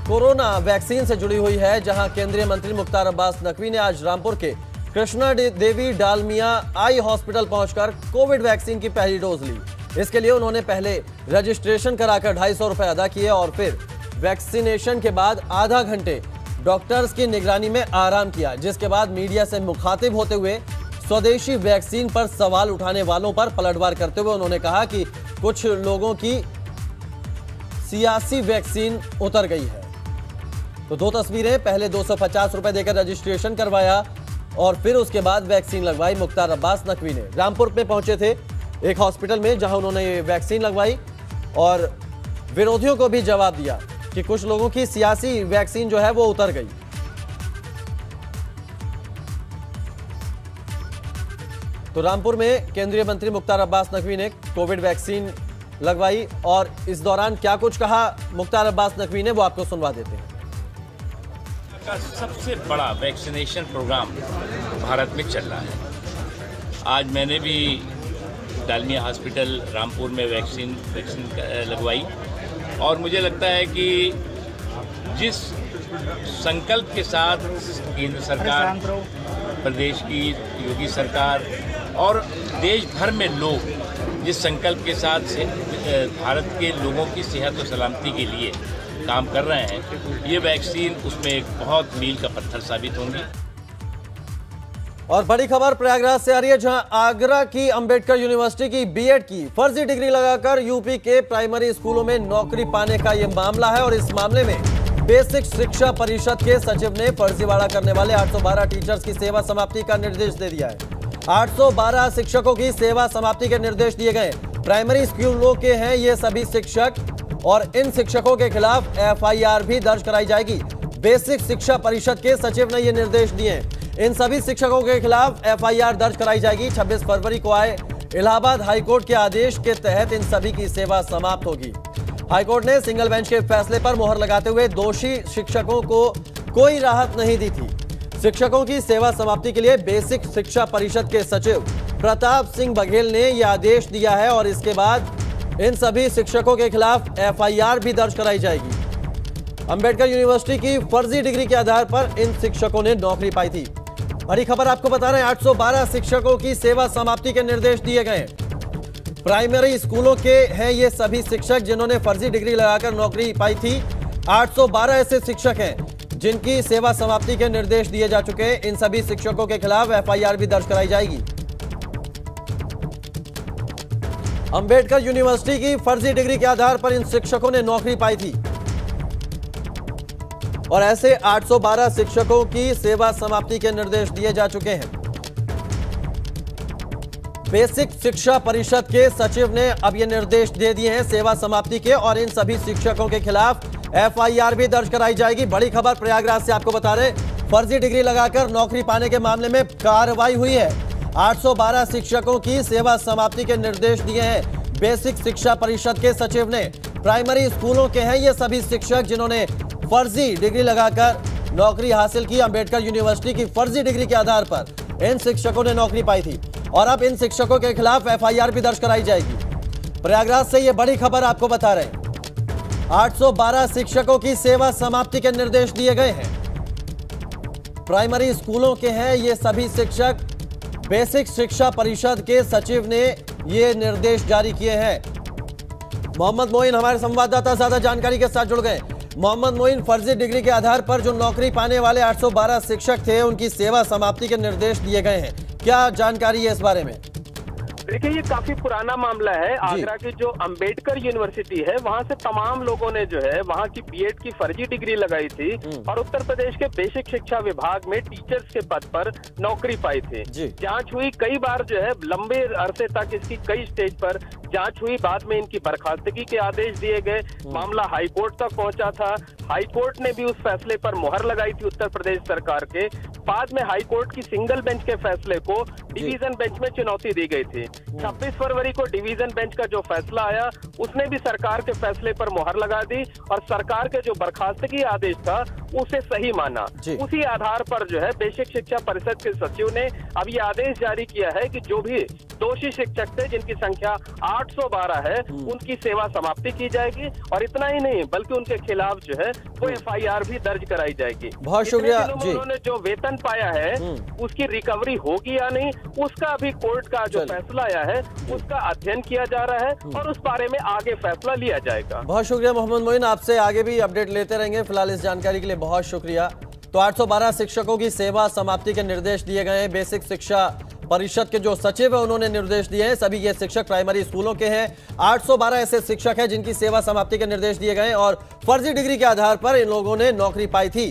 Corona vaccine से जुड़ी हुई है, जहां केंद्रीय मंत्री मुख्तार अब्बास नकवी ने आज रामपुर के कृष्णा देवी डालमिया आई हॉस्पिटल पहुंचकर कोविड वैक्सीन की पहली डोज ली। इसके लिए उन्होंने पहले रजिस्ट्रेशन कराकर 250 रुपए अदा किए और फिर वैक्सीनेशन के बाद आधा घंटे डॉक्टर्स की निगरानी में आराम किया, जिसके बाद मीडिया से मुखातिब होते हुए स्वदेशी वैक्सीन पर सवाल उठाने वालों पर पलटवार करते हुए उन्होंने कहा कि कुछ लोगों की सियासी वैक्सीन उतर गई है। तो दो तस्वीरें, पहले 250 रुपए देकर रजिस्ट्रेशन करवाया और फिर उसके बाद वैक्सीन लगवाई। मुख्तार अब्बास नकवी ने रामपुर में पहुंचे थे एक हॉस्पिटल में, जहां उन्होंने ये वैक्सीन लगवाई और विरोधियों को भी जवाब दिया कि कुछ लोगों की सियासी वैक्सीन जो है वो उतर गई। तो रामपुर में केंद्रीय मंत्री मुख्तार अब्बास नकवी ने कोविड वैक्सीन लगवाई और इस दौरान क्या कुछ कहा मुख्तार अब्बास नकवी ने, वो आपको सुनवा देते हैं। का सबसे बड़ा वैक्सीनेशन प्रोग्राम भारत में चल रहा है। आज मैंने भी डालमिया हॉस्पिटल रामपुर में वैक्सीन लगवाई और मुझे लगता है कि जिस संकल्प के साथ केंद्र सरकार, प्रदेश की योगी सरकार और देश भर में लोग जिस संकल्प के साथ भारत के लोगों की सेहत और सलामती के लिए काम कर रहे हैं, ये वैक्सीन उसमें एक बहुत मील का पत्थर साबित होंगी। और बड़ी खबर प्रयागराज से आ रही है, जहां आगरा की अंबेडकर यूनिवर्सिटी की बीएड की फर्जी डिग्री लगाकर यूपी के प्राइमरी स्कूलों में नौकरी पाने का यह मामला है। और इस मामले में बेसिक शिक्षा परिषद के सचिव ने फर्जीवाड़ा करने वाले 812 टीचर्स की सेवा समाप्ति का निर्देश दे दिया है। 812 शिक्षकों की सेवा समाप्ति के निर्देश दिए गए। प्राइमरी स्कूलों के हैं ये सभी शिक्षक और इन शिक्षकों के खिलाफ एफआईआर भी दर्ज कराई जाएगी। बेसिक शिक्षा परिषद के सचिव ने ये निर्देश दिए। इन सभी शिक्षकों के खिलाफ एफआईआर दर्ज कराई जाएगी। 26 फरवरी को आए इलाहाबाद हाईकोर्ट के आदेश के तहत इन सभी की सेवा समाप्त होगी। हाईकोर्ट ने सिंगल बेंच के फैसले पर मुहर लगाते हुए दोषी शिक्षकों को कोई राहत नहीं दी थी। शिक्षकों की सेवा समाप्ति के लिए बेसिक शिक्षा परिषद के सचिव प्रताप सिंह बघेल ने यह आदेश दिया है और इसके बाद इन सभी शिक्षकों के खिलाफ एफआईआर भी दर्ज कराई जाएगी। अंबेडकर यूनिवर्सिटी की फर्जी डिग्री के आधार पर इन शिक्षकों ने नौकरी पाई थी। बड़ी खबर आपको बता रहे हैं, 812 शिक्षकों की सेवा समाप्ति के निर्देश दिए गए। प्राइमरी स्कूलों के हैं ये सभी शिक्षक जिन्होंने फर्जी डिग्री लगाकर नौकरी पाई थी। 812 ऐसे शिक्षक हैं जिनकी सेवा समाप्ति के निर्देश दिए जा चुके हैं। इन सभी शिक्षकों के खिलाफ एफआईआर भी दर्ज कराई जाएगी। अंबेडकर यूनिवर्सिटी की फर्जी डिग्री के आधार पर इन शिक्षकों ने नौकरी पाई थी और ऐसे 812 शिक्षकों की सेवा समाप्ति के निर्देश दिए जा चुके हैं। बेसिक शिक्षा परिषद के सचिव ने अब ये निर्देश दे दिए हैं सेवा समाप्ति के और इन सभी शिक्षकों के खिलाफ एफआईआर भी दर्ज कराई जाएगी। बड़ी खबर प्रयागराज से आपको बता रहे, फर्जी डिग्री लगाकर नौकरी पाने के मामले में कार्रवाई हुई है। 812 शिक्षकों की सेवा समाप्ति के निर्देश दिए हैं बेसिक शिक्षा परिषद के सचिव ने। प्राइमरी स्कूलों के हैं ये सभी शिक्षक जिन्होंने फर्जी डिग्री लगाकर नौकरी हासिल की। अंबेडकर यूनिवर्सिटी की फर्जी डिग्री के आधार पर इन शिक्षकों ने नौकरी पाई थी और अब इन शिक्षकों के खिलाफ एफआईआर भी दर्ज कराई जाएगी। प्रयागराज से ये बड़ी खबर आपको बता रहे हैं, 812 शिक्षकों की सेवा समाप्ति के निर्देश दिए गए हैं। प्राइमरी स्कूलों के हैं ये सभी शिक्षक। बेसिक शिक्षा परिषद के सचिव ने ये निर्देश जारी किए हैं। मोहम्मद मोइन हमारे संवाददाता ज्यादा जानकारी के साथ जुड़ गए। मोहम्मद मोइन, फर्जी डिग्री के आधार पर जो नौकरी पाने वाले 812 शिक्षक थे उनकी सेवा समाप्ति के निर्देश दिए गए हैं, क्या जानकारी है इस बारे में? देखिए, ये काफी पुराना मामला है। आगरा की जो अंबेडकर यूनिवर्सिटी है वहां से तमाम लोगों ने जो है वहां की बीएड की फर्जी डिग्री लगाई थी और उत्तर प्रदेश के बेसिक शिक्षा विभाग में टीचर्स के पद पर नौकरी पाई थी। जांच हुई कई बार, जो है लंबे अरसे तक इसकी कई स्टेज पर जांच हुई। बाद में इनकी बर्खास्तगी के आदेश दिए गए। मामला हाईकोर्ट तक पहुंचा था। हाईकोर्ट ने भी उस फैसले पर मुहर लगाई थी उत्तर प्रदेश सरकार के। बाद में हाईकोर्ट की सिंगल बेंच के फैसले को डिवीजन बेंच में चुनौती दी गई थी। 26 फरवरी को डिवीजन बेंच का जो फैसला आया उसने भी सरकार के फैसले पर मुहर लगा दी और सरकार के जो बर्खास्तगी आदेश था उसे सही माना। उसी आधार पर जो है बेसिक शिक्षा परिषद के सचिव ने अब ये आदेश जारी किया है कि जो भी दोषी शिक्षक थे जिनकी संख्या 812 है, उनकी सेवा समाप्ति की जाएगी। और इतना ही नहीं बल्कि उनके खिलाफ जो है वो FIR भी दर्ज कराई जाएगी। बहुत शुक्रिया जी। उन्होंने जो वेतन पाया है उसकी रिकवरी होगी या नहीं, उसका अभी कोर्ट का जो फैसला आया है उसका अध्ययन किया जा रहा है और उस बारे में आगे फैसला लिया जाएगा। बहुत शुक्रिया मोहम्मद मोइन, आपसे आगे भी अपडेट लेते रहेंगे। फिलहाल इस जानकारी के लिए बहुत शुक्रिया। तो 812 शिक्षकों की सेवा समाप्ति के निर्देश दिए गए हैं। बेसिक शिक्षा परिषद के जो सचिव है उन्होंने निर्देश दिए हैं। सभी ये शिक्षक प्राइमरी स्कूलों के हैं। 812 ऐसे शिक्षक हैं जिनकी सेवा समाप्ति के निर्देश दिए गए और फर्जी डिग्री के आधार पर इन लोगों ने नौकरी पाई थी।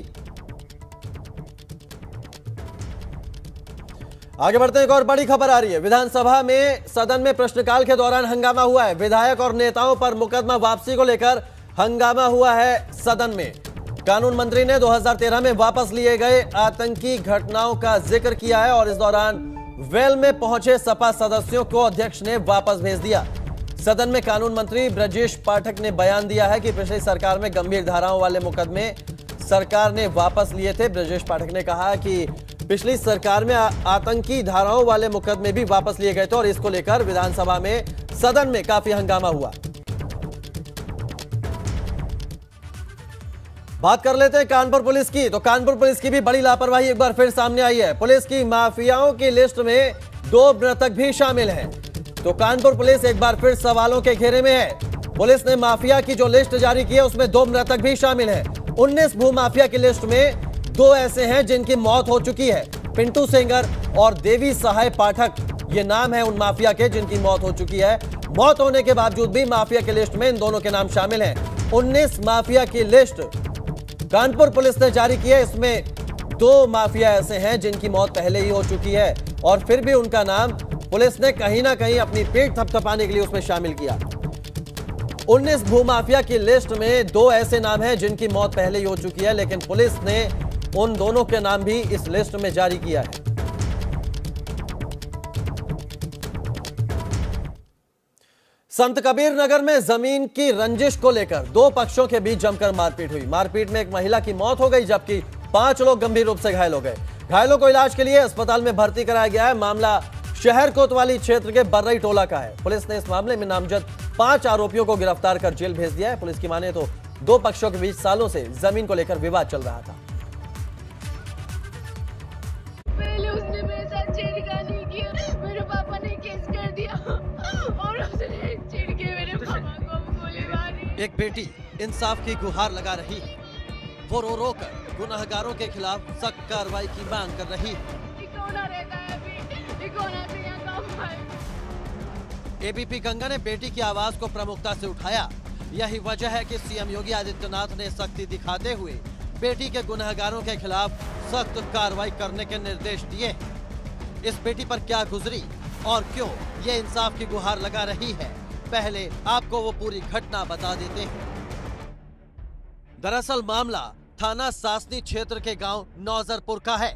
आगे बढ़ते हैं, एक और बड़ी खबर आ रही है। विधानसभा में सदन में प्रश्नकाल के दौरान हंगामा हुआ है। विधायक और नेताओं पर मुकदमा वापसी को लेकर हंगामा हुआ है सदन में। कानून मंत्री ने 2013 में वापस लिए गए आतंकी घटनाओं का जिक्र किया है और इस दौरान वेल में पहुंचे सपा सदस्यों को अध्यक्ष ने वापस भेज दिया। सदन में कानून मंत्री ब्रजेश पाठक ने बयान दिया है कि पिछली सरकार में गंभीर धाराओं वाले मुकदमे सरकार ने वापस लिए थे। ब्रजेश पाठक ने कहा कि पिछली सरकार में आतंकी धाराओं वाले मुकदमे भी वापस लिए गए थे और इसको लेकर विधानसभा में सदन में काफी हंगामा हुआ। बात कर लेते हैं कानपुर पुलिस की। तो कानपुर पुलिस की भी बड़ी लापरवाही एक बार फिर सामने आई है। पुलिस की माफियाओं की लिस्ट में 2 मृतक भी शामिल हैं। तो कानपुर पुलिस एक बार फिर सवालों के घेरे में है। पुलिस ने माफिया की जो लिस्ट जारी की है उसमें 2 मृतक भी शामिल हैं। 19 भूमाफिया की लिस्ट में 2 ऐसे हैं जिनकी मौत हो चुकी है। पिंटू सेंगर और देवी सहाय पाठक, ये नाम है उन माफिया के जिनकी मौत हो चुकी है। मौत होने के बावजूद भी माफिया की लिस्ट में इन दोनों के नाम शामिल हैं। 19 माफिया की लिस्ट कानपुर पुलिस ने जारी की है। इसमें 2 माफिया ऐसे हैं जिनकी मौत पहले ही हो चुकी है और फिर भी उनका नाम पुलिस ने कहीं ना कहीं अपनी पीठ थपथपाने के लिए उसमें शामिल किया। 19 भूमाफिया की लिस्ट में 2 ऐसे नाम हैं जिनकी मौत पहले ही हो चुकी है, लेकिन पुलिस ने उन दोनों के नाम भी इस लिस्ट में जारी किया है। संत कबीर नगर में जमीन की रंजिश को लेकर 2 पक्षों के बीच जमकर मारपीट हुई। मारपीट में एक महिला की मौत हो गई जबकि 5 लोग गंभीर रूप से घायल हो गए। घायलों को इलाज के लिए अस्पताल में भर्ती कराया गया है। मामला शहर कोतवाली क्षेत्र के बर्रई टोला का है। पुलिस ने इस मामले में नामजद 5 आरोपियों को गिरफ्तार कर जेल भेज दिया है। पुलिस की माने तो 2 पक्षों के बीच सालों से जमीन को लेकर विवाद चल रहा था। पहले उसने मेरे साथ छेड़खानी की, मेरे पापा ने केस कर दिया और उसने छेड़ के मेरे पापा को गोली मारी। एक बेटी इंसाफ की गुहार लगा रही है। वो रो रो कर गुनाहगारों के खिलाफ सख्त कार्रवाई की मांग कर रही है। एबीपी गंगा ने बेटी की आवाज को प्रमुखता से उठाया। यही वजह है कि सीएम योगी आदित्यनाथ ने सख्ती दिखाते हुए बेटी के गुनाहगारों के खिलाफ सख्त कार्रवाई करने के निर्देश दिए। इस बेटी पर क्या गुजरी और क्यों ये इंसाफ की गुहार लगा रही है, पहले आपको वो पूरी घटना बता देते हैं। दरअसल मामला थाना सासनी क्षेत्र के गांव नौजरपुर का है।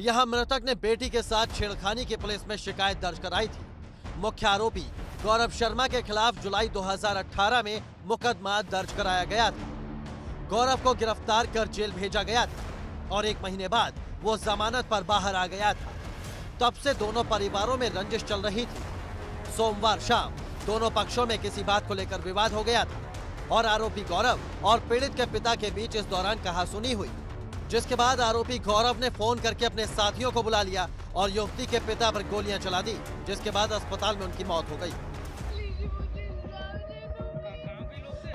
यहां मृतक ने बेटी के साथ छेड़खानी की पुलिस में शिकायत दर्ज कराई थी। मुख्य आरोपी गौरव शर्मा के खिलाफ जुलाई 2018 में मुकदमा दर्ज कराया गया था। गौरव को गिरफ्तार कर जेल भेजा गया था और 1 महीने बाद वो जमानत पर बाहर आ गया था। तब से दोनों परिवारों में रंजिश चल रही थी। सोमवार शाम दोनों पक्षों में किसी बात को लेकर विवाद हो गया था और आरोपी गौरव और पीड़ित के पिता के बीच इस दौरान कहासुनी हुई, जिसके बाद आरोपी गौरव ने फोन करके अपने साथियों को बुला लिया और युवती के पिता पर गोलियां चला दी, जिसके बाद अस्पताल में उनकी मौत हो गई।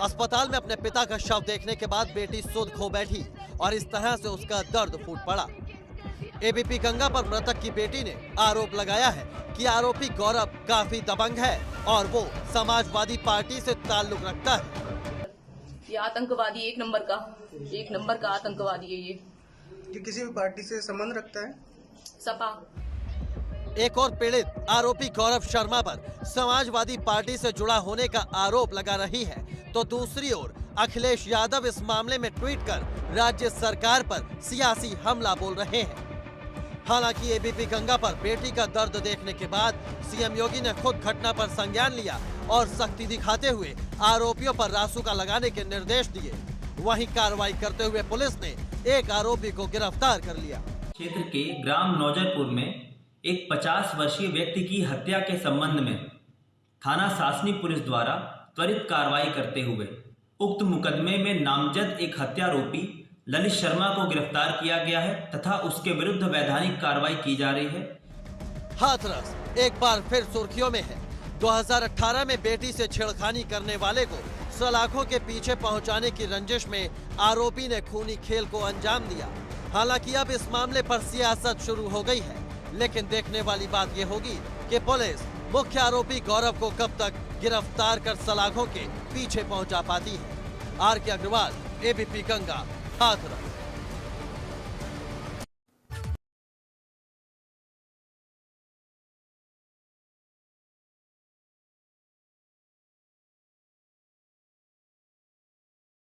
अस्पताल में अपने पिता का शव देखने के बाद बेटी सुध खो बैठी और इस तरह से उसका दर्द फूट पड़ा। एबीपी गंगा पर मृतक की बेटी ने आरोप लगाया है कि आरोपी गौरव काफी दबंग है और वो समाजवादी पार्टी से ताल्लुक रखता है। ये आतंकवादी एक नंबर का आतंकवादी है। ये किसी भी पार्टी से संबंध रखता है? सपा। एक और पीड़ित आरोपी गौरव शर्मा पर समाजवादी पार्टी से जुड़ा होने का आरोप लगा रही है, तो दूसरी ओर अखिलेश यादव इस मामले में ट्वीट कर राज्य सरकार पर सियासी हमला बोल रहे हैं। हालांकि एबीपी गंगा पर बेटी का दर्द देखने के बाद सीएम योगी ने खुद घटना पर संज्ञान लिया और सख्ती दिखाते हुए आरोपियों पर रासुका लगाने के निर्देश दिए। वहीं कार्रवाई करते हुए पुलिस ने एक आरोपी को गिरफ्तार कर लिया। क्षेत्र के ग्राम नौजरपुर में एक 50 वर्षीय व्यक्ति की हत्या के संबंध में थाना सासनी पुलिस द्वारा त्वरित कार्रवाई करते हुए उक्त मुकदमे में नामजद एक हत्यारोपी ललित शर्मा को गिरफ्तार किया गया है तथा उसके विरुद्ध वैधानिक कार्रवाई की जा रही है। हाथरस एक बार फिर सुर्खियों में है। 2018 में बेटी से छेड़खानी करने वाले को सलाखों के पीछे पहुंचाने की रंजिश में आरोपी ने खूनी खेल को अंजाम दिया। हालांकि अब इस मामले पर सियासत शुरू हो गई है, लेकिन देखने वाली बात यह होगी कि पुलिस मुख्य आरोपी गौरव को कब तक गिरफ्तार कर सलाखों के पीछे पहुंचा पाती है। आर के अग्रवाल, एबीपी गंगा, हाथरस।